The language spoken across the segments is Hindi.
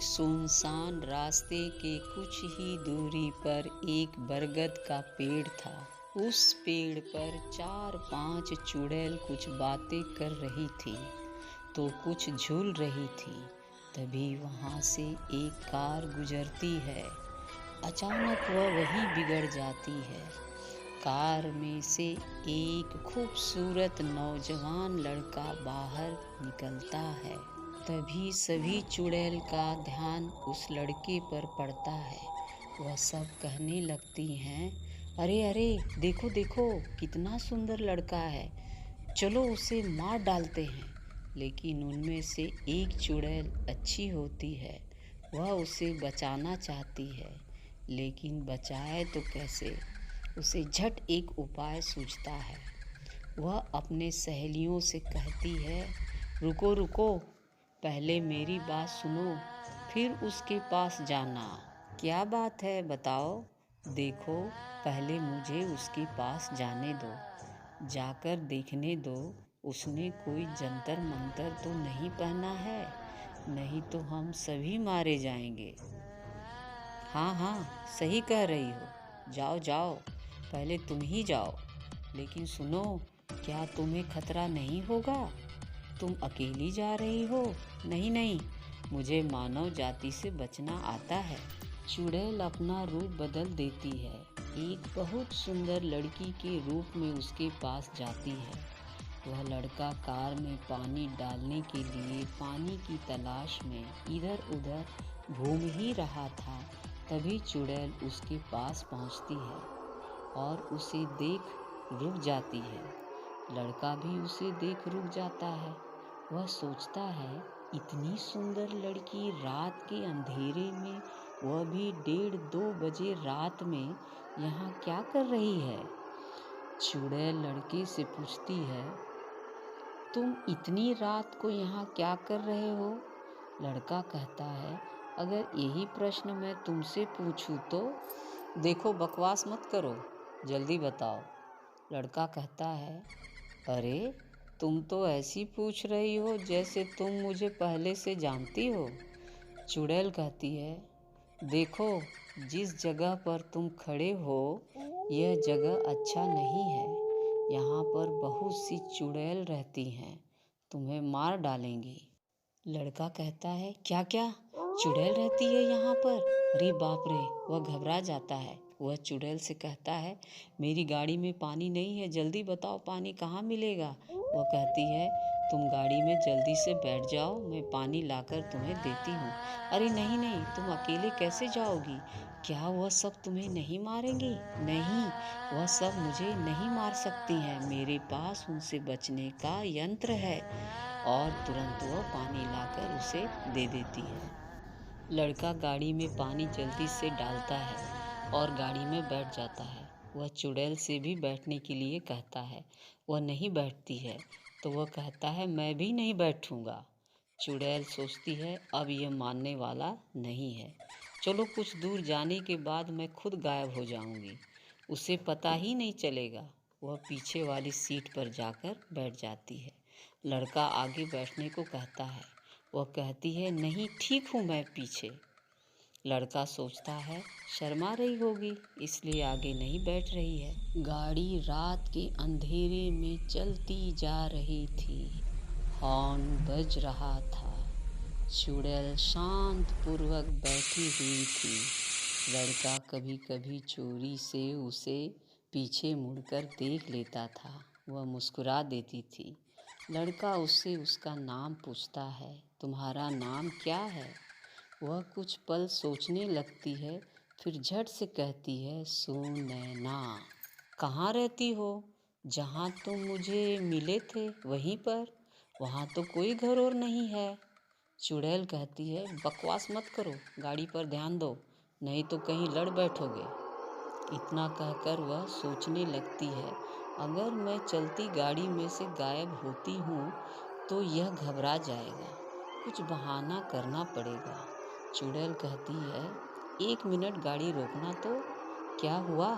एक सुनसान रास्ते के कुछ ही दूरी पर एक बरगद का पेड़ था। उस पेड़ पर 4-5 चुड़ैल कुछ बातें कर रही थी तो कुछ झूल रही थी। तभी वहाँ से एक कार गुजरती है। अचानक वह वहीं बिगड़ जाती है। कार में से एक खूबसूरत नौजवान लड़का बाहर निकलता है। तभी सभी चुड़ैल का ध्यान उस लड़के पर पड़ता है। वह सब कहने लगती हैं, अरे अरे, देखो देखो, कितना सुंदर लड़का है, चलो उसे मार डालते हैं। लेकिन उनमें से एक चुड़ैल अच्छी होती है। वह उसे बचाना चाहती है, लेकिन बचाए तो कैसे। उसे झट एक उपाय सूझता है। वह अपने सहेलियों से कहती है, रुको रुको, पहले मेरी बात सुनो, फिर उसके पास जाना। क्या बात है, बताओ। देखो, पहले मुझे उसके पास जाने दो, जाकर देखने दो उसने कोई जंतर मंतर तो नहीं पहना है, नहीं तो हम सभी मारे जाएंगे। हाँ हाँ, सही कह रही हो, जाओ जाओ, पहले तुम ही जाओ। लेकिन सुनो, क्या तुम्हें खतरा नहीं होगा? तुम अकेली जा रही हो? नहीं नहीं, मुझे मानव जाति से बचना आता है। चुड़ैल अपना रूप बदल देती है। एक बहुत सुंदर लड़की के रूप में उसके पास जाती है। वह लड़का कार में पानी डालने के लिए पानी की तलाश में इधर उधर घूम ही रहा था। तभी चुड़ैल उसके पास पहुंचती है और उसे देख रुक जाती है। लड़का भी उसे देख रुक जाता है। वह सोचता है, इतनी सुंदर लड़की रात के अंधेरे में, वह भी 1:30-2 बजे रात में, यहाँ क्या कर रही है? चुड़ैल लड़के से पूछती है, तुम इतनी रात को यहाँ क्या कर रहे हो? लड़का कहता है, अगर यही प्रश्न मैं तुमसे पूछूं तो? देखो, बकवास मत करो, जल्दी बताओ। लड़का कहता है, अरे, तुम तो ऐसी पूछ रही हो जैसे तुम मुझे पहले से जानती हो। चुड़ैल कहती है, देखो, जिस जगह पर तुम खड़े हो यह जगह अच्छा नहीं है। यहाँ पर बहुत सी चुड़ैल रहती हैं, तुम्हें मार डालेंगी। लड़का कहता है, क्या क्या, चुड़ैल रहती है यहाँ पर? अरे बाप रे, वह घबरा जाता है। वह चुड़ैल से कहता है, मेरी गाड़ी में पानी नहीं है, जल्दी बताओ पानी कहाँ मिलेगा। वह कहती है, तुम गाड़ी में जल्दी से बैठ जाओ, मैं पानी लाकर तुम्हें देती हूँ। अरे नहीं नहीं, तुम अकेले कैसे जाओगी? क्या वह सब तुम्हें नहीं मारेंगी? नहीं, वह सब मुझे नहीं मार सकती हैं, मेरे पास उनसे बचने का यंत्र है। और तुरंत वह पानी लाकर उसे दे देती है। लड़का गाड़ी में पानी जल्दी से डालता है और गाड़ी में बैठ जाता है। वह चुड़ैल से भी बैठने के लिए कहता है। वह नहीं बैठती है तो वह कहता है, मैं भी नहीं बैठूंगा। चुड़ैल सोचती है, अब यह मानने वाला नहीं है, चलो कुछ दूर जाने के बाद मैं खुद गायब हो जाऊंगी, उसे पता ही नहीं चलेगा। वह पीछे वाली सीट पर जाकर बैठ जाती है। लड़का आगे बैठने को कहता है। वह कहती है, नहीं, ठीक हूँ मैं पीछे। लड़का सोचता है, शर्मा रही होगी इसलिए आगे नहीं बैठ रही है। गाड़ी रात के अंधेरे में चलती जा रही थी। हॉर्न बज रहा था। चुड़ैल शांत पूर्वक बैठी हुई थी। लड़का कभी कभी चोरी से उसे पीछे मुड़कर देख लेता था। वह मुस्कुरा देती थी। लड़का उससे उसका नाम पूछता है, तुम्हारा नाम क्या है? वह कुछ पल सोचने लगती है, फिर झट से कहती है, सुनैना। कहाँ रहती हो? जहाँ तुम मुझे मिले थे वहीं पर, वहाँ तो कोई घर और नहीं है। चुड़ैल कहती है, बकवास मत करो, गाड़ी पर ध्यान दो, नहीं तो कहीं लड़ बैठोगे। इतना कहकर वह सोचने लगती है, अगर मैं चलती गाड़ी में से गायब होती हूँ तो यह घबरा जाएगा, कुछ बहाना करना पड़ेगा। चुड़ैल कहती है, 1 मिनट गाड़ी रोकना तो। क्या हुआ?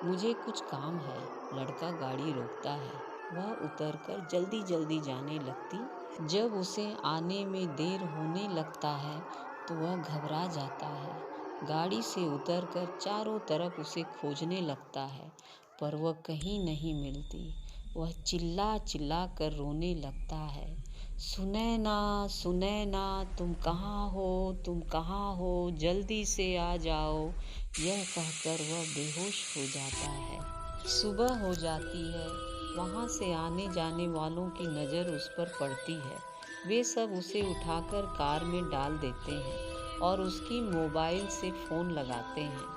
मुझे कुछ काम है। लड़का गाड़ी रोकता है। वह उतरकर जल्दी जल्दी जाने लगती। जब उसे आने में देर होने लगता है तो वह घबरा जाता है। गाड़ी से उतरकर चारों तरफ उसे खोजने लगता है, पर वह कहीं नहीं मिलती। वह चिल्ला चिल्ला कर रोने लगता है, सुनैना सुनैना, तुम कहाँ हो, तुम कहाँ हो, जल्दी से आ जाओ। यह कहकर वह बेहोश हो जाता है। सुबह हो जाती है। वहाँ से आने जाने वालों की नज़र उस पर पड़ती है। वे सब उसे उठाकर कार में डाल देते हैं और उसकी मोबाइल से फ़ोन लगाते हैं।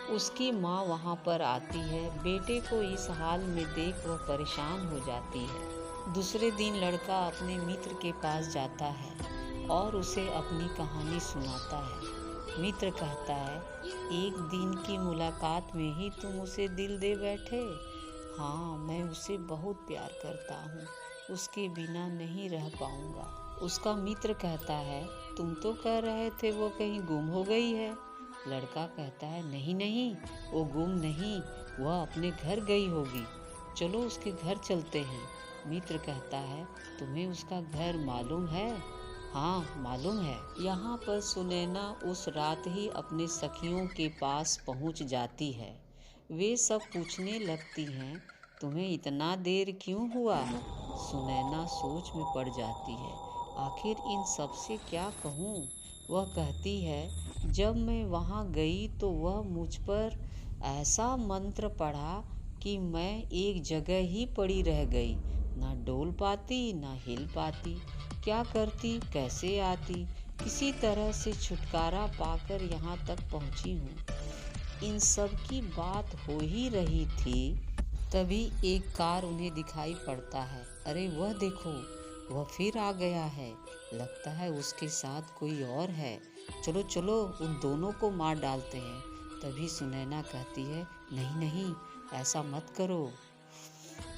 उसकी माँ वहाँ पर आती है। बेटे को इस हाल में देख वह परेशान हो जाती है। दूसरे दिन लड़का अपने मित्र के पास जाता है और उसे अपनी कहानी सुनाता है। मित्र कहता है, एक दिन की मुलाकात में ही तुम उसे दिल दे बैठे। हाँ, मैं उसे बहुत प्यार करता हूँ, उसके बिना नहीं रह पाऊँगा। उसका मित्र कहता है, तुम तो कह रहे थे वो कहीं गुम हो गई है। लड़का कहता है, नहीं नहीं, वो गुम नहीं, वह अपने घर गई होगी, चलो उसके घर चलते हैं। मित्र कहता है, तुम्हें उसका घर मालूम है? हाँ, मालूम है। यहाँ पर सुनैना उस रात ही अपने सखियों के पास पहुँच जाती है। वे सब पूछने लगती हैं, तुम्हें इतना देर क्यों हुआ? सुनैना सोच में पड़ जाती है, आखिर इन सब से क्या कहूँ। वह कहती है, जब मैं वहाँ गई तो वह मुझ पर ऐसा मंत्र पढ़ा कि मैं एक जगह ही पड़ी रह गई, ना डोल पाती ना हिल पाती। क्या करती, कैसे आती, किसी तरह से छुटकारा पाकर यहाँ तक पहुँची हूँ। इन सब की बात हो ही रही थी, तभी एक कार उन्हें दिखाई पड़ता है। अरे वह देखो, वह फिर आ गया है, लगता है उसके साथ कोई और है। चलो चलो उन दोनों को मार डालते हैं। तभी सुनैना कहती है, नहीं नहीं, ऐसा मत करो।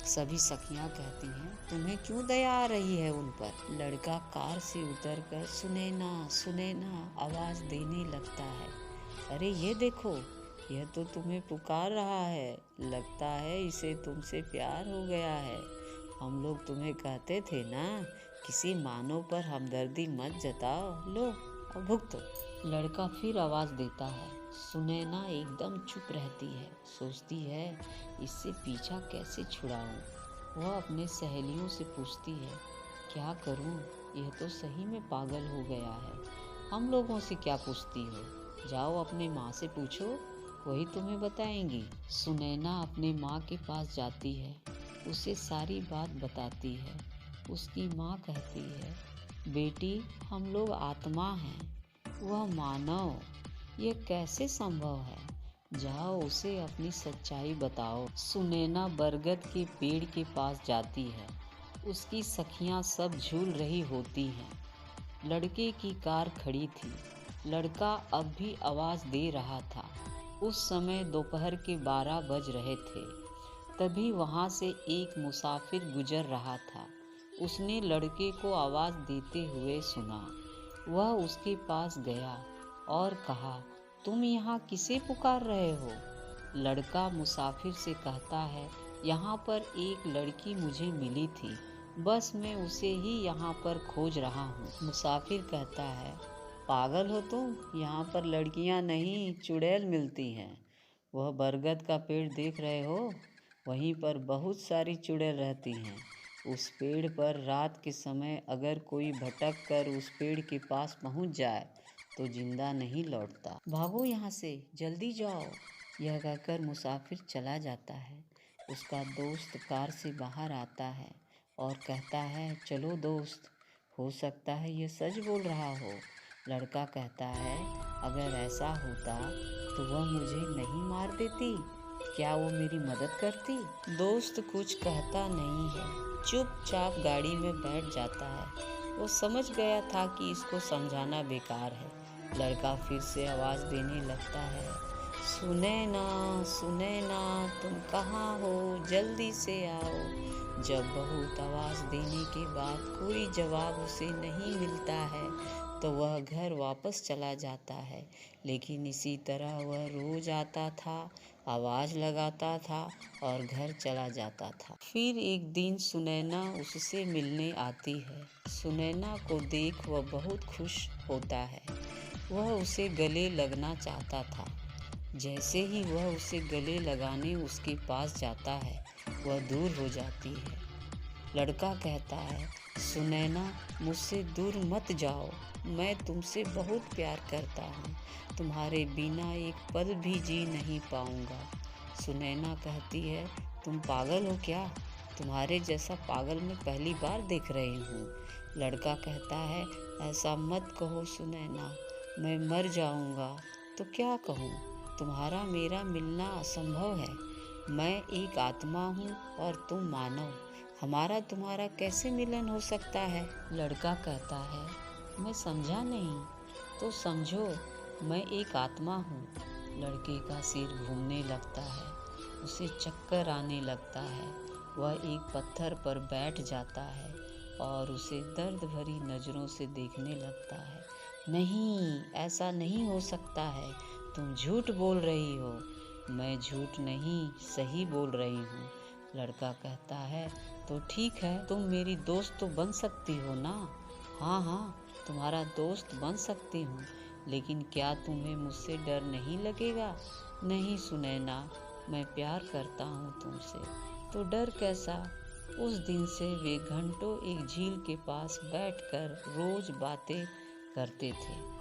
सभी सखियां कहती हैं, तुम्हें क्यों दया आ रही है उन पर। लड़का कार से उतरकर सुनैना सुनैना आवाज देने लगता है। अरे ये देखो, यह तो तुम्हें पुकार रहा है, लगता है इसे तुमसे प्यार हो गया है। हम लोग तुम्हें कहते थे ना, किसी मानव पर हमदर्दी मत जताओ, लो अब भुगतो। लड़का फिर आवाज देता है। सुनैना एकदम चुप रहती है, सोचती है इससे पीछा कैसे छुड़ाऊं। वह अपने सहेलियों से पूछती है, क्या करूं, यह तो सही में पागल हो गया है। हम लोगों से क्या पूछती हो, जाओ अपने माँ से पूछो, वही तुम्हें बताएंगी। सुनैना अपने माँ के पास जाती है, उसे सारी बात बताती है। उसकी माँ कहती है, बेटी हम लोग आत्मा हैं, वह मानव, ये कैसे संभव है, जाओ उसे अपनी सच्चाई बताओ। सुनैना बरगद के पेड़ के पास जाती है। उसकी सखियां सब झूल रही होती हैं। लड़के की कार खड़ी थी। लड़का अब भी आवाज दे रहा था। उस समय दोपहर के 12 बज रहे थे। तभी वहां से एक मुसाफिर गुजर रहा था। उसने लड़के को आवाज देते हुए सुना। वह उसके पास गया और कहा, तुम यहाँ किसे पुकार रहे हो? लड़का मुसाफिर से कहता है, यहाँ पर एक लड़की मुझे मिली थी, बस मैं उसे ही यहाँ पर खोज रहा हूँ। मुसाफिर कहता है, पागल हो तुम, यहाँ पर लड़कियाँ नहीं चुड़ैल मिलती हैं। वह बरगद का पेड़ देख रहे हो, वहीं पर बहुत सारी चुड़ैल रहती हैं। उस पेड़ पर रात के समय अगर कोई भटक कर उस पेड़ के पास पहुँच जाए तो जिंदा नहीं लौटता। भागो यहाँ से, जल्दी जाओ। यह कहकर मुसाफिर चला जाता है। उसका दोस्त कार से बाहर आता है और कहता है, चलो दोस्त, हो सकता है ये सच बोल रहा हो। लड़का कहता है, अगर ऐसा होता तो वह मुझे नहीं मार देती, क्या वो मेरी मदद करती? दोस्त कुछ कहता नहीं है, चुपचाप गाड़ी में बैठ जाता है। वो समझ गया था कि इसको समझाना बेकार है। लड़का फिर से आवाज देने लगता है, सुनैना सुनैना, तुम कहाँ हो, जल्दी से आओ। जब बहुत आवाज देने के बाद कोई जवाब उसे नहीं मिलता है तो वह घर वापस चला जाता है। लेकिन इसी तरह वह रोज आता था, आवाज लगाता था और घर चला जाता था। फिर एक दिन सुनैना उससे मिलने आती है। सुनैना को देख वह बहुत खुश होता है। वह उसे गले लगना चाहता था। जैसे ही वह उसे गले लगाने उसके पास जाता है, वह दूर हो जाती है। लड़का कहता है, सुनैना, मुझसे दूर मत जाओ, मैं तुमसे बहुत प्यार करता हूँ, तुम्हारे बिना एक पल भी जी नहीं पाऊँगा। सुनैना कहती है, तुम पागल हो क्या? तुम्हारे जैसा पागल मैं पहली बार देख रही हूँ। लड़का कहता है, ऐसा मत कहो सुनैना, मैं मर जाऊँगा तो क्या कहूँ? तुम्हारा मेरा मिलना असंभव है। मैं एक आत्मा हूँ और तुम मानव, हमारा तुम्हारा कैसे मिलन हो सकता है? लड़का कहता है, मैं समझा नहीं। तो समझो, मैं एक आत्मा हूँ। लड़के का सिर घूमने लगता है, उसे चक्कर आने लगता है। वह एक पत्थर पर बैठ जाता है और उसे दर्द भरी नज़रों से देखने लगता है। नहीं, ऐसा नहीं हो सकता है, तुम झूठ बोल रही हो। मैं झूठ नहीं, सही बोल रही हूँ। लड़का कहता है, तो ठीक है, तुम मेरी दोस्त तो बन सकती हो ना? हाँ हाँ, तुम्हारा दोस्त बन सकती हूँ, लेकिन क्या तुम्हें मुझसे डर नहीं लगेगा? नहीं सुनैना, मैं प्यार करता हूँ तुमसे, तो डर कैसा? उस दिन से वे घंटों एक झील के पास बैठकर रोज बातें करते थे।